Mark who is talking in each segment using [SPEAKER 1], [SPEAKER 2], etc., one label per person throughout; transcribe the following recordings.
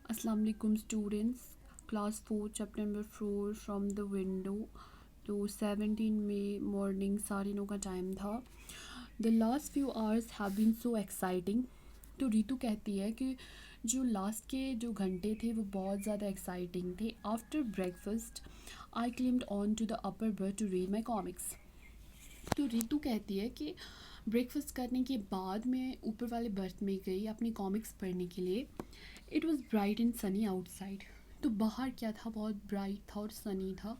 [SPEAKER 1] अस्सलाम वालेकुम students. Class 4 chapter number 4 from the window. तो 17 में मॉर्निंग 9:30 का टाइम था। The last few hours have been so exciting. तो रितु कहती है कि जो लास्ट के जो घंटे थे वो बहुत ज़्यादा एक्साइटिंग थे। After breakfast I climbed on to the upper berth to read my comics. तो रितु कहती है कि ब्रेकफास्ट करने के बाद मैं ऊपर वाले बर्थ में गई अपनी कॉमिक्स पढ़ने के लिए। It was bright and Sunny outside. तो बाहर क्या था, बहुत ब्राइट था और सनी था।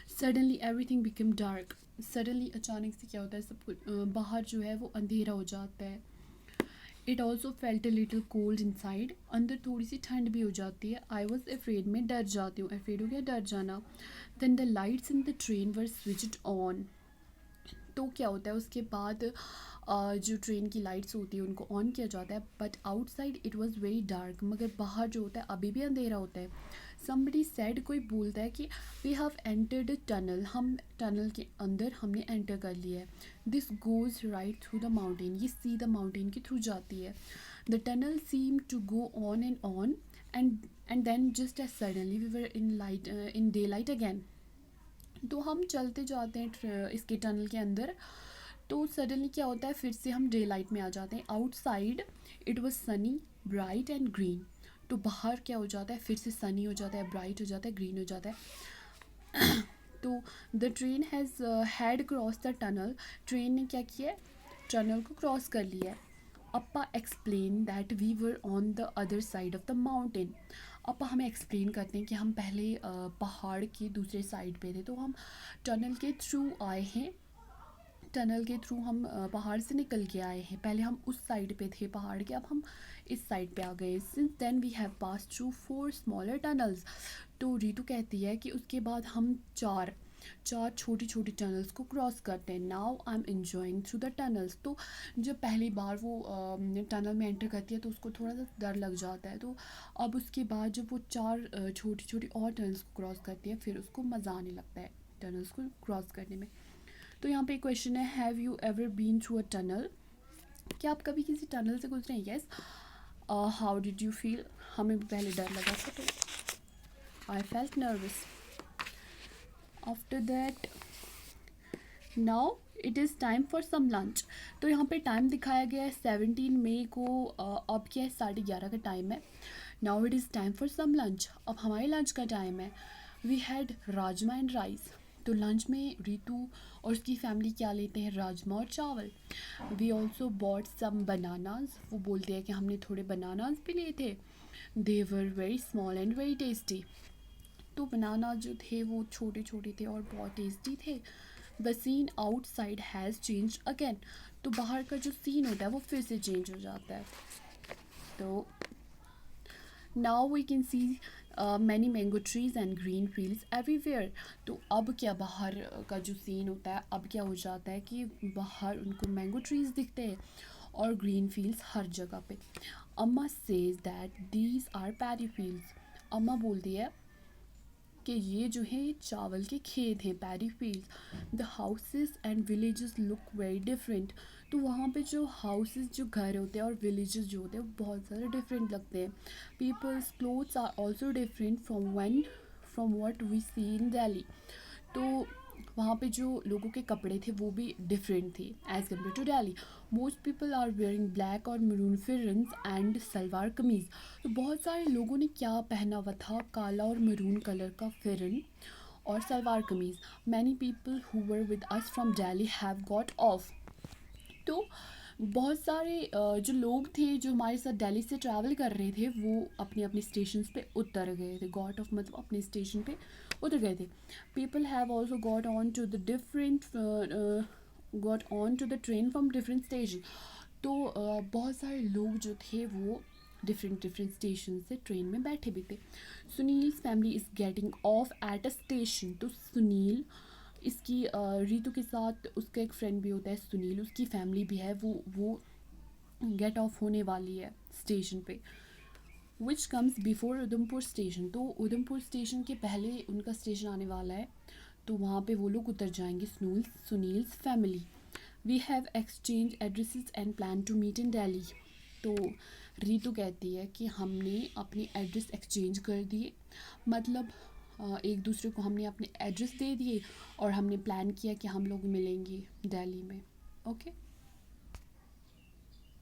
[SPEAKER 1] Suddenly everything become dark. Suddenly अचानक से क्या होता है, सब कुछ बाहर जो है वो अंधेरा हो जाता है। It also felt a little cold in side. अंदर थोड़ी सी ठंड भी हो जाती है। आई वॉज अफ्रेड, में डर जाती हूँ। अफ्रेड हो गया, डर जाना। Then the lights in the train were switched on. तो क्या होता है उसके बाद जो ट्रेन की लाइट्स होती है उनको ऑन किया जाता है। But outside it was very dark. मगर बाहर जो होता है अभी भी अंधेरा होता है। समबडी सेड, कोई बोलता है कि we have entered a tunnel, हम टनल के अंदर हमने एंटर कर लिया है। This goes right through the mountain, ये सीधा माउंटेन के थ्रू जाती है। The tunnel seem to go on and on and then just as suddenly we were in daylight again. तो हम चलते जाते हैं इसके टनल के अंदर। तो सडनली क्या होता है, फिर से हम डे लाइट में आ जाते हैं। Outside it was Sunny, bright and green. तो बाहर क्या हो जाता है, फिर से सनी हो जाता है, ब्राइट हो जाता है, ग्रीन हो जाता है। तो the train has had cross the tunnel. Train ने क्या किया है, टनल को क्रॉस कर लिया है। Appa explain that we were on the other side of the mountain. Appa हमें एक्सप्लेन करते हैं कि हम पहले पहाड़ की दूसरे साइड पे थे, तो हम टनल के थ्रू आए हैं। टनल के थ्रू हम पहाड़ से निकल के आए हैं। पहले हम उस साइड पे थे पहाड़ के, अब हम इस साइड पे आ गए। Since then we have pass through 4 smaller tunnels. तो रितु कहती है कि उसके बाद हम चार चार छोटी छोटी टनल्स को क्रॉस करते हैं। Now I am enjoying through the tunnels. तो जब पहली बार वो टनल में एंटर करती है तो उसको थोड़ा सा डर लग जाता है। तो अब उसके बाद जब वो चार छोटी छोटी और टनल्स को क्रॉस करती है फिर उसको मज़ा आने लगता है टनल्स को क्रॉस करने में। तो यहाँ पे क्वेश्चन है, have you ever been through a tunnel? क्या आप कभी किसी टनल से गुजरे हैं? Yes. How did you feel? हमें भी पहले डर लगा था, तो I felt nervous. After that now it is time for some lunch. तो यहाँ पे टाइम दिखाया गया है 17 मई को। अब क्या है, 11:30 का टाइम है। Now it is time for some lunch. अब हमारे लंच का टाइम है। We had rajma and rice. तो लंच में रितु और उसकी फैमिली क्या लेते हैं, राजमा और चावल। We also bought some bananas. वो बोलते हैं कि हमने थोड़े बनानाज भी लिए थे। They were very small and very tasty. तो बनाना जो थे वो छोटे छोटे थे और बहुत टेस्टी थे। The scene outside has change again. तो बाहर का जो सीन होता है वो फिर से चेंज हो जाता है। तो now we can see many mango trees and green fields everywhere. तो अब क्या, बाहर का जो सीन होता है अब क्या हो जाता है कि बाहर उनको मैंगो ट्रीज दिखते हैं और ग्रीन फील्ड्स हर जगह पे। Amma says that these are paddy fields. Amma बोलती है कि ये जो है ये चावल के खेत हैं, paddy field. The houses and villages look very different. तो वहाँ पे जो हाउसेस, जो घर होते हैं और विलेजेस जो होते हैं वो बहुत ज़्यादा डिफरेंट लगते हैं। People's clothes are also different from what we see in Delhi. तो वहाँ पे जो लोगों के कपड़े थे वो भी डिफरेंट थे as compare to Delhi. Most people are wearing black और मरून फिरन्स एंड सलवार कमीज़। तो बहुत सारे लोगों ने क्या पहना हुआ था, काला और मरून कलर का फिरन और salwar kameez. Many people who were with us from Delhi have got off. तो बहुत सारे जो लोग थे जो हमारे साथ दिल्ली से ट्रैवल कर रहे थे वो अपने अपने स्टेशन पे उतर गए थे। गॉट ऑफ मतलब अपने स्टेशन पे उतर गए थे। People have also got on to the train from different station. तो बहुत सारे लोग जो थे वो डिफरेंट डिफरेंट स्टेशन से ट्रेन में बैठे भी थे। Sunil family is getting off at a station. तो सुनील, इसकी रितु के साथ उसका एक फ्रेंड भी होता है सुनील, उसकी फैमिली भी है, वो गेट ऑफ होने वाली है स्टेशन पे। Which comes before Udhampur station. तो उधमपुर स्टेशन के पहले उनका स्टेशन आने वाला है, तो वहाँ पे वो लोग उतर जाएंगे, Sunil's family. We have exchange addresses and plan to meet in Delhi. तो रितु कहती है कि हमने अपनी एड्रेस एक्सचेंज कर दिए, मतलब एक दूसरे को हमने अपने एड्रेस दे दिए और हमने प्लान किया कि हम लोग मिलेंगे दिल्ली में। ओके।